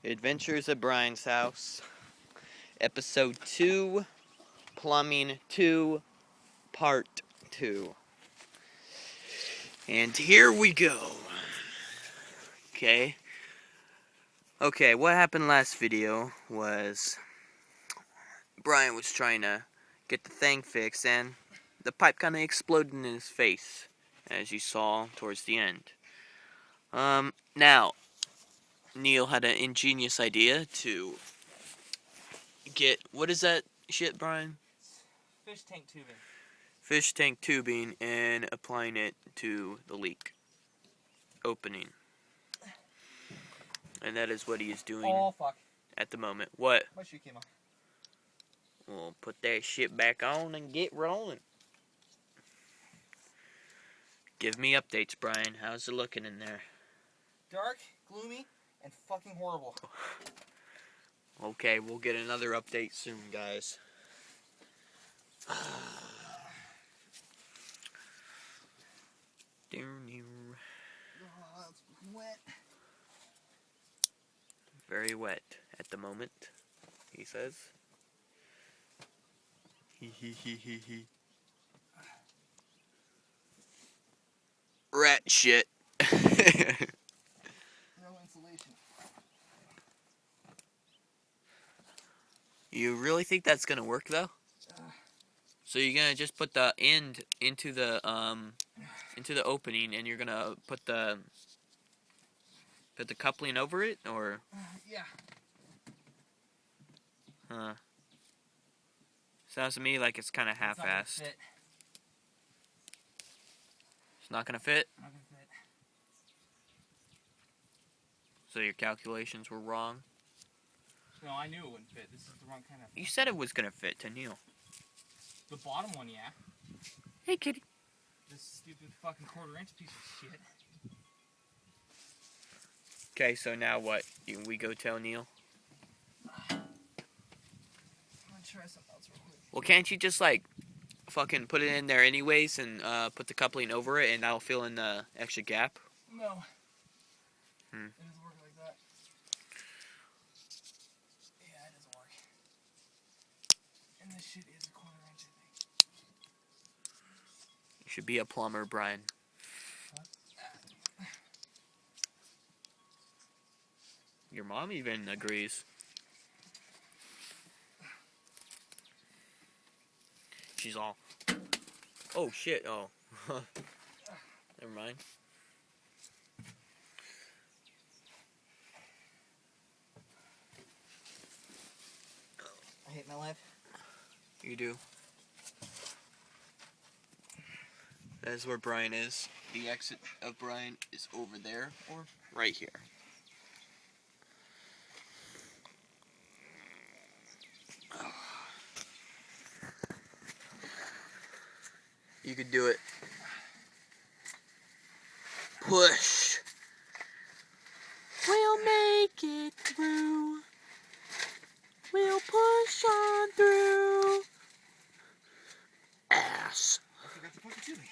Adventures at Bryan's house, episode 2, plumbing 2, part 2. And here we go. Okay, what happened last video was Bryan was trying to get the thing fixed and the pipe kind of exploded in his face, as you saw towards the end. Now, Neil had an ingenious idea to get, what is that shit, Bryan? Fish tank tubing. Fish tank tubing and applying it to the leak opening. And that is what he is doing at the moment. What? My shoe came off. We'll put that shit back on and get rolling. Give me updates, Bryan. How's it looking in there? Dark, gloomy, and fucking horrible. Okay, we'll get another update soon, guys. Oh, it's wet. Very wet at the moment, he says. He. Rat shit. No insulation. You really think that's gonna work though? So you're gonna just put the end into the opening, and you're gonna put the coupling over it, or? Yeah. Huh. Sounds to me like it's kind of half-assed. It's not gonna fit? Not gonna fit. So your calculations were wrong? No, I knew it wouldn't fit. This is the wrong kind of... You said it was gonna fit to Neil. The bottom one, yeah. Hey, kitty. This stupid fucking quarter-inch piece of shit. Okay, so now what? We go tell Neil? I'm gonna try something else real quick. Well, can't you just, like, fucking put it in there anyways and put the coupling over it, and that'll fill in the extra gap? No. Hmm. It doesn't work like that. Yeah, it doesn't work. And this shit is a quarter-inch, I think. You should be a plumber, Bryan. Your mom even agrees. She's all, oh shit, oh. Never mind. I hate my life. You do. That is where Bryan is. The exit of Bryan is over there, or right here. You could do it. Push. We'll make it through. We'll push on through. Ass. I forgot to put the tubing.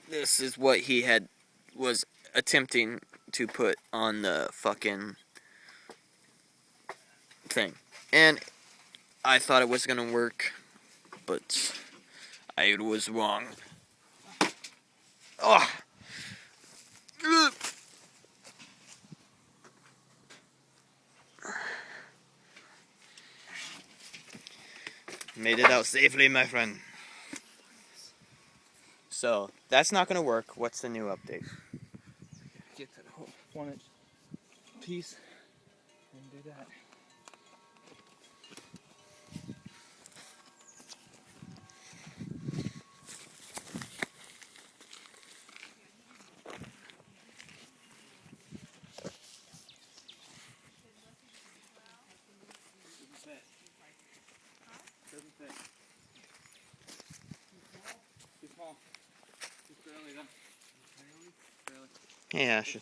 This is what he was attempting to put on the fucking thing. And I thought it was gonna work, but I was wrong. Oh! Made it out safely, my friend. So, that's not gonna work. What's the new update? Get that whole 1-inch piece and do that. Doesn't fit. Too small. Just barely though. Barely? Barely. Yeah, sure.